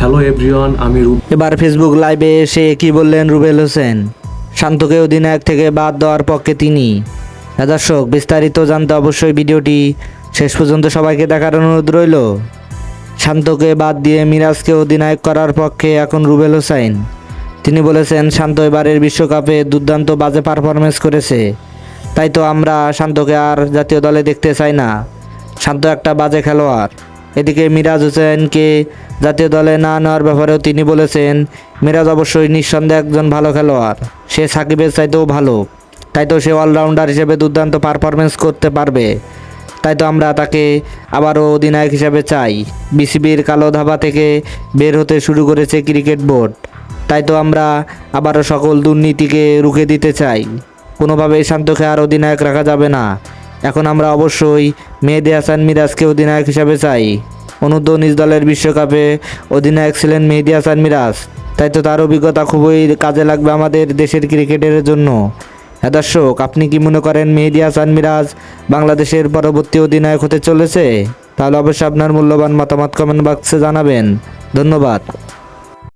Hello everyone, আমি এবার Facebook লাইভে এসে কি বললেন রুবেল হোসেন? শান্তকে অধিনায়ক থেকে বাদ দেওয়ার পক্ষে তিনি। দর্শক, বিস্তারিত জানতে অবশ্যই ভিডিওটি শেষ পর্যন্ত সবাইকে দেখার অনুরোধ রইল। শান্তকে বাদ দিয়ে মিরাজকে অধিনায়ক করার পক্ষে এখন রুবেল হোসেন। তিনি বলেছেন, শান্ত এবারের বিশ্বকাপে দুর্দান্ত বাজে পারফরমেন্স করেছে, তাই তো আমরা শান্তকে আর জাতীয় দলে দেখতে চাই না। শান্ত একটা বাজে খেলোয়াড়। এদিকে মিরাজ হোসেনকে জাতীয় দলে না নেওয়ার ব্যাপারেও তিনি বলেছেন, মিরাজ অবশ্যই নিঃসন্দেহে একজন ভালো খেলোয়াড়, সে সাকিবের চাইতেও ভালো, তাই তো সে অলরাউন্ডার হিসেবে দুর্দান্ত পারফরমেন্স করতে পারবে, তাই তো আমরা তাকে আবারও অধিনায়ক হিসেবে চাই। বিসিবির কালো ধাবা থেকে বের হতে শুরু করেছে ক্রিকেট বোর্ড, তাই তো আমরা আবারও সকল দুর্নীতিকে রুখে দিতে চাই। কোনোভাবেই শান্তকে আর অধিনায়ক রাখা যাবে না। এখন আমরা অবশ্যই মেহেদী হাসান মিরাজকে অধিনায়ক হিসাবে চাই। অনুর্ধ-19 দলের বিশ্বকাপে অধিনায়ক ছিলেন মেহেদী হাসান মিরাজ, তাই তো তার অভিজ্ঞতা খুবই কাজে লাগবে আমাদের দেশের ক্রিকেটের জন্য। হ্যাঁ দর্শক, আপনি কি মনে করেন মেহেদী হাসান মিরাজ বাংলাদেশের পরবর্তী অধিনায়ক হতে চলেছে? তাহলে অবশ্যই আপনার মূল্যবান মতামত কমেন্ট বক্সে জানাবেন। ধন্যবাদ।